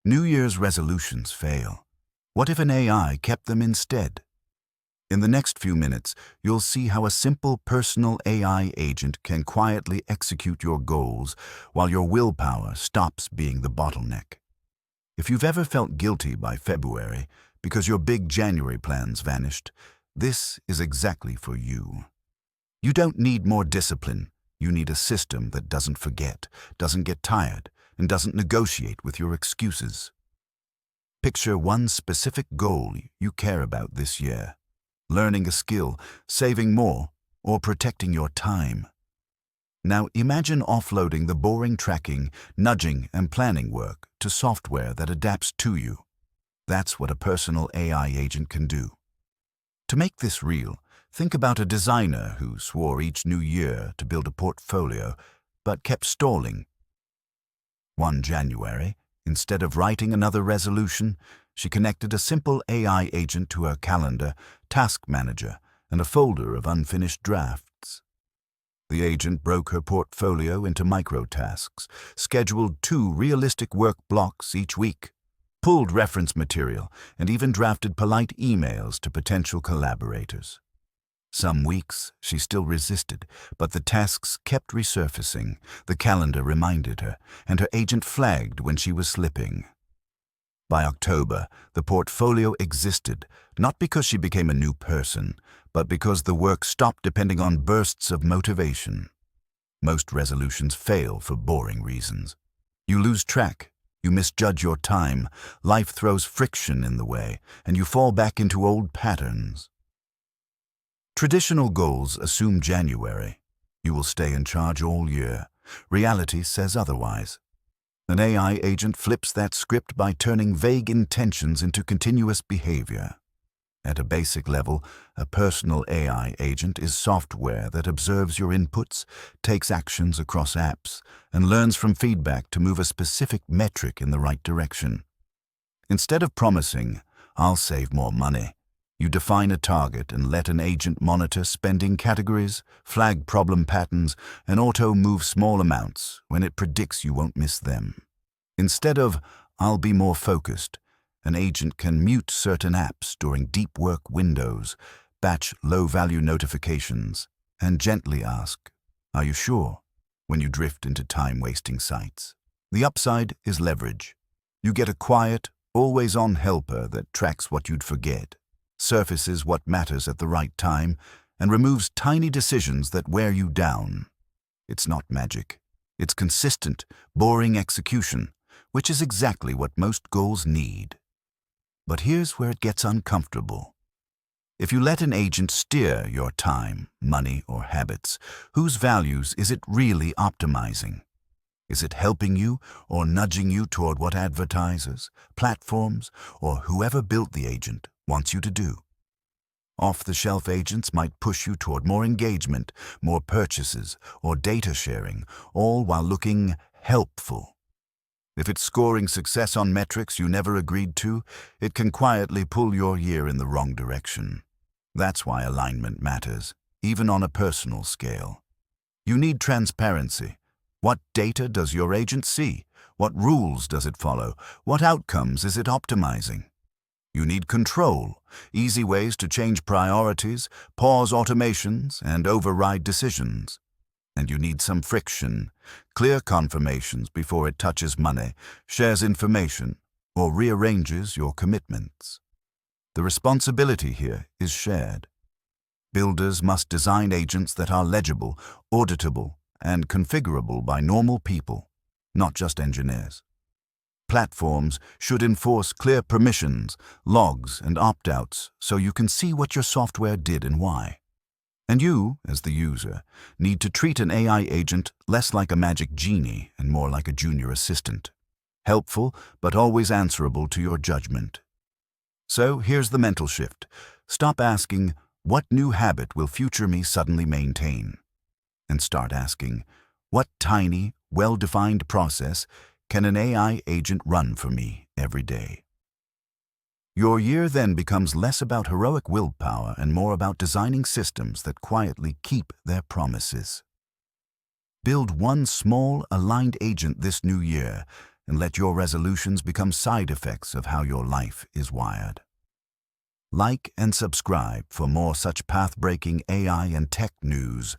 New Year's resolutions fail. What if an AI kept them instead? In the next few minutes, you'll see how a simple personal AI agent can quietly execute your goals while your willpower stops being the bottleneck. If you've ever felt guilty by February because your big January plans vanished, this is exactly for you. You don't need more discipline. You need a system that doesn't forget, doesn't get tired, and doesn't negotiate with your excuses. Picture one specific goal you care about this year: learning a skill, saving more, or protecting your time. Now imagine offloading the boring tracking, nudging, and planning work to software that adapts to you. That's what a personal AI agent can do. To make this real, think about a designer who swore each new year to build a portfolio, but kept stalling. One January, instead of writing another resolution, she connected a simple AI agent to her calendar, task manager, and a folder of unfinished drafts. The agent broke her portfolio into micro-tasks, scheduled 2 realistic work blocks each week, pulled reference material, and even drafted polite emails to potential collaborators. Some weeks she still resisted, but the tasks kept resurfacing, the calendar reminded her, and her agent flagged when she was slipping. By October, the portfolio existed, not because she became a new person, but because the work stopped depending on bursts of motivation. Most resolutions fail for boring reasons. You lose track, you misjudge your time, life throws friction in the way, and you fall back into old patterns. Traditional goals assume January. You will stay in charge all year. Reality says otherwise. An AI agent flips that script by turning vague intentions into continuous behavior. At a basic level, a personal AI agent is software that observes your inputs, takes actions across apps, and learns from feedback to move a specific metric in the right direction. Instead of promising, "I'll save more money," you define a target and let an agent monitor spending categories, flag problem patterns, and auto-move small amounts when it predicts you won't miss them. Instead of "I'll be more focused," an agent can mute certain apps during deep work windows, batch low-value notifications, and gently ask, "Are you sure?" when you drift into time-wasting sites. The upside is leverage. You get a quiet, always-on helper that tracks what you'd forget, surfaces what matters at the right time, and removes tiny decisions that wear you down. It's not magic. It's consistent, boring execution, which is exactly what most goals need. But here's where it gets uncomfortable. If you let an agent steer your time, money, or habits, whose values is it really optimizing? Is it helping you or nudging you toward what advertisers, platforms, or whoever built the agent wants you to do? Off-the-shelf agents might push you toward more engagement, more purchases, or data sharing, all while looking helpful. If it's scoring success on metrics you never agreed to, it can quietly pull your year in the wrong direction. That's why alignment matters, even on a personal scale. You need transparency. What data does your agent see? What rules does it follow? What outcomes is it optimizing? You need control, easy ways to change priorities, pause automations, and override decisions. And you need some friction, clear confirmations before it touches money, shares information, or rearranges your commitments. The responsibility here is shared. Builders must design agents that are legible, auditable, and configurable by normal people, not just engineers. Platforms should enforce clear permissions, logs, and opt-outs so you can see what your software did and why. And you, as the user, need to treat an AI agent less like a magic genie and more like a junior assistant. Helpful, but always answerable to your judgment. So here's the mental shift. Stop asking, "What new habit will future me suddenly maintain?" And start asking, "What tiny, well-defined process can an AI agent run for me every day?" Your year then becomes less about heroic willpower and more about designing systems that quietly keep their promises. Build one small, aligned agent this new year, and let your resolutions become side effects of how your life is wired. Like and subscribe for more such path-breaking AI and tech news